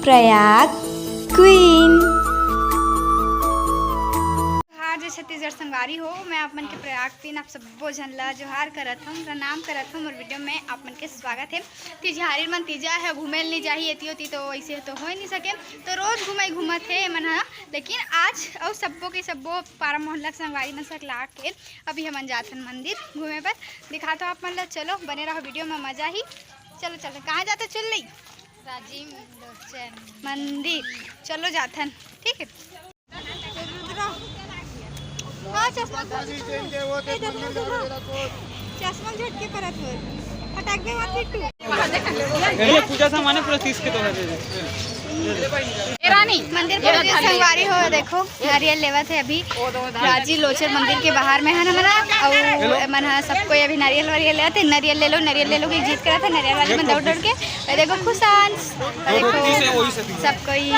Prayag queen. जोहार जय छत्तीसगढ़ संगवारी हो। मैं आप मन के प्रयाग क्वीन आप सबो झन ला जोहार करत हूँ, प्रणाम करत हूँ। और वीडियो में आप मन के स्वागत है। तिजहारी मन तीजा है, घूमे नहीं जाही एती होती तो ऐसे तो हो ही नहीं सके, तो रोज घूमत है मन हा। लेकिन आज और सबो के सबो पारा मोहल्ला संगवारी मन सक ला के अभी हमन जाथन मंदिर घूमे पर। दिखा तो आप मन ला, चलो बने रहो वीडियो में, मजा ही। चलो चलो, कहाँ जाते चल रही? राजीव मंदिर चलो जाथन, ठीक है। हाँ, चश्मा झटके परत हो, फटाक दे मत फिट्टू। पूजा सामान पूरा 30 के तो है। रानी मंदिर पर संगवारी हो, देखो नारियल लेवत है अभी। राजी लोचर मंदिर के बाहर में है ना मना, और मन सबको अभी नारियल वारियल लेते। नारियल ले लो की जीत करा था। नारियल वाली में दौड़ दौड़ के देखो खुशान, देखो सब कोई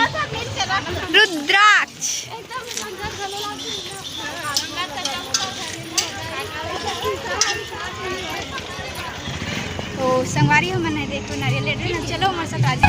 रुद्राक्ष। तो संगवारी हो मन है, देखो नारियल ले रहे ना। चलो हमारे साथ राजी।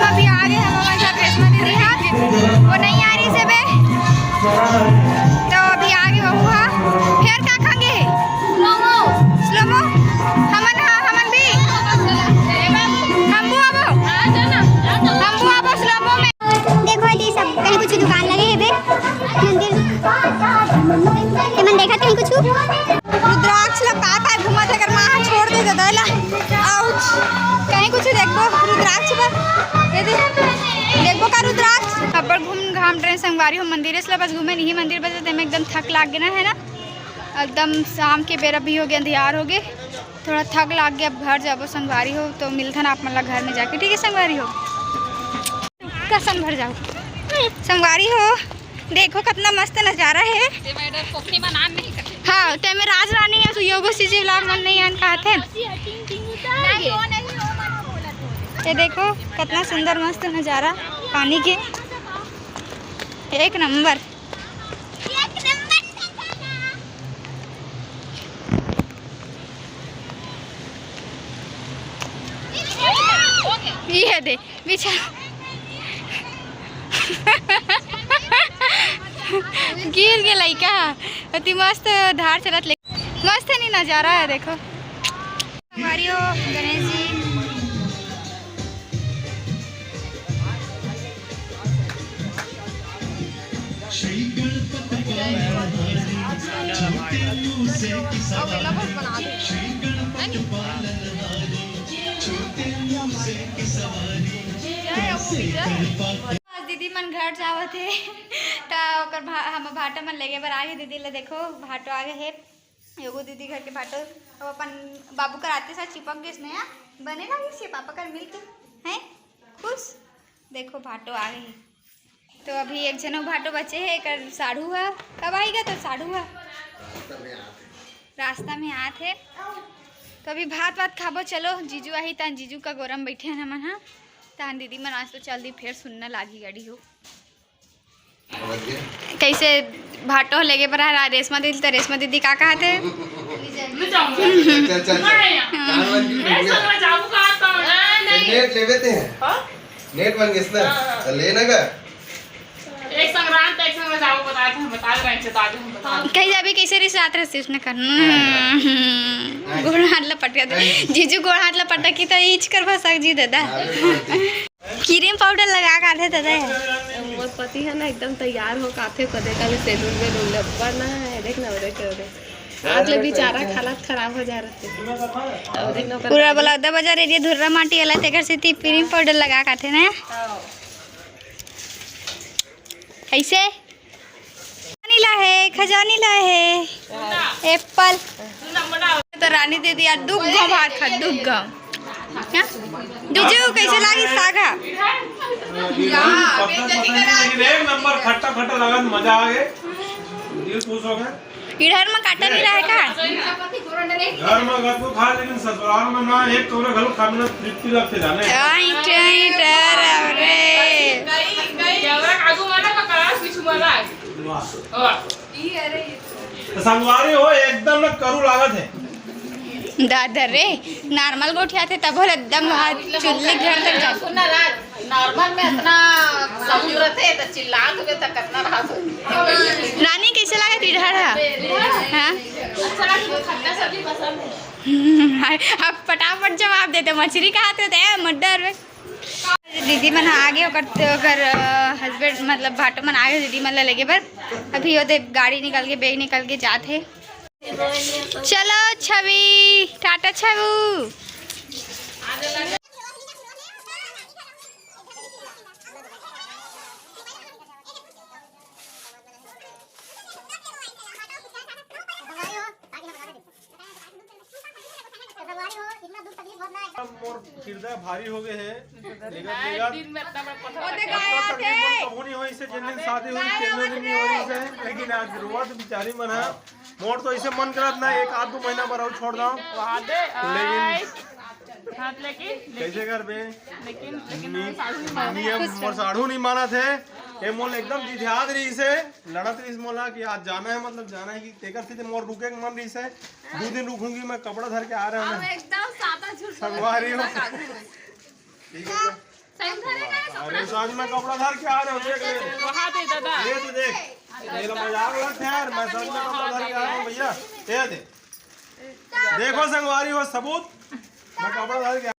अभी आ गए हम हमारे साथ रेशमा दीदी है, वो नहीं आ रही से बे, तो अभी आ गए बबुआ। फिर क्या खाएंगे? स्लोमो हमन भी हम आबो स्लोमो में। देखो ये सब कहीं कुछ दुकान लगे है बे मंदिर मन देखा कहीं कुछ रुद्राक्ष ला पापा घुमा थे कर मां छोड़ दे दला। आउच, कहीं कुछ देखो रुद्राक्ष पर, ये देखो का रुद्राक्ष। अब घूम घाम रहे संगवारी हो मंदिर से, बस घूमे नहीं मंदिर बस में एकदम थक लाग गया है ना। एकदम शाम के बेरा भी हो गया, अंधियार हो गए, थोड़ा थक लाग गया। अब घर जाबो संगवारी हो, तो मिलता ना आप मतलब घर में जाके, ठीक है संगवारी हो। कसम भर जाओ संगवारी हो, देखो कितना मस्त नज़ारा है। हाँ, ते में राज रानी है, तो योगो सीजी व्लॉग मन नहीं आन कहते हैं। ये देखो कितना सुंदर मस्त नज़ारा पानी के, एक नंबर। ये दे बिछा गिर गया लड़का, अति मस्त धार चलत, मस्त नहीं नज़ारा है। देखो हमारी हो गणेश जी, दीदी मन घर जावत है, तो हम भाटा मन लेगे बर आगे दीदी ले। देखो भाटो आगे है, एगो दीदी घर के भाटो अब अपन बाबू कर आते साथ चिपक गए नया बनेगा इससे पापा कर मिल के हैं खुश। देखो भाटो आगे है, तो अभी एक जनो भाटो बचे है, एक साढ़ू है। कब आएगा तो साढ़ू है रास्ता में आए थे तो अभी भात वात खाबो। चलो जीजू आई तन जीजू का गोरम बैठे हैं मन। हाँ तहन दीदी मन आज तो चल दी फिर सुनना लागी गाड़ी हो कैसे भाटो लेके पर रेशमा दीदी तो रेशमा दीदी का कहा थे नेट ले लेते हैं नेट बन गया लेना का एक संक्रांत एक संग जाओ बता रहे हैं कहीं जाबी कैसे रिश्ते रहते उसने करना गोड़ हाथ लपटिया दे जीजू गोड़ हाथ लपटा की तो ईच कर भसक जी दादा क्रीम पाउडर लगा का थे दादा मोर पति है ना एकदम तैयार हो काथे कदे का सेलून में रूल वरना है देख ना रे के आज ले बेचारा हालत खराब हो जा रहे पूरा बलौदा बाजार एरिया धुर्रा माटी वाला तेकर से क्रीम पाउडर लगा का थे ना कैसे खजानी ला है एप्पल तो रानी दे दिया दुख गम भात खा दुख गम जीजू कैसे लागी सागा एक नंबर खट्टा खट्टा लगा मजा आ गए दिल खुश हो गए। इधर में काटा नहीं रहा है का घर में घर को खा लेकिन ससुराल में ना एक कौरे घर खाने में तृप्ति लगते जाने संगवारी हो एकदम ना करू लागत है दादा रे नॉर्मल गोठिया थे तब एकदम चुल्ली घर तक जा सुनना राज नॉर्मल में इतना समुद्र थे तो चिल्लात हुए तो कितना राहत हो रानी कैसे लगा इधर हां अच्छा लगा खट्टा सब्जी पसंद है अब फटाफट जवाब देते मछली का हाथ होते हैं मर्डर दीदी मन आगे ओकर हस्बैंड मतलब भाटो मन आगे दीदी मन लेके पर अभी होते गाड़ी निकल के बैग निकल के जाते चलो छवि टाटा छवु मोर हृदय भारी हो गए हैं दिन में इतना बड़ा कबूनी हो इसे जिन दिन शादी हुई केनो दिन नहीं हो रही से लेकिन आज रोवत बेचारी मन है मोर तो ऐसे मन करत ना एक आध दो महीना पर और छोड़ दाऊं वहां दे लेकिन हाथ लेकिन कैसे कर बे लेकिन नियम मोर साढ़ू नहीं माना थे ये मोल एकदम जिध्याद रही से लड़त रही मोला कि आज जाना है मतलब जाना है कि तेकर से मोर रुके के मन रही से 2 दिन रुकूंगी मैं कपड़ा धर के आ रहा हूं एकदम सादा झूठ संगवारी हो ठीक है अरे साथ में कपड़ा धर के आ रहा हूं देख ले वहां दे दादा ये तो देख मेरा मजाक लगता है यार मैं साथ में कपड़ा धर के आ रहा हूं भैया ये दे देखो संगवारी हो सबूत मैं कपड़ा धर के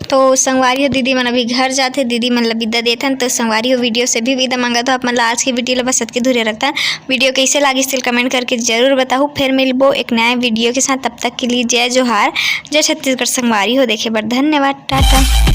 तो संगवारी हो दीदी मन अभी घर जाते दीदी मन ला विदा देथन तो संगवारी हो वीडियो से भी विदा मांगा तो आप मन आज की वीडियो ला बस के धुरे रखता वीडियो कैसे लगी सिल कमेंट करके जरूर बताओ फिर मिलबो एक नया वीडियो के साथ तब तक के लिए जय जोहार जय छत्तीसगढ़ संगवारी हो देखे बर धन्यवाद टाटा।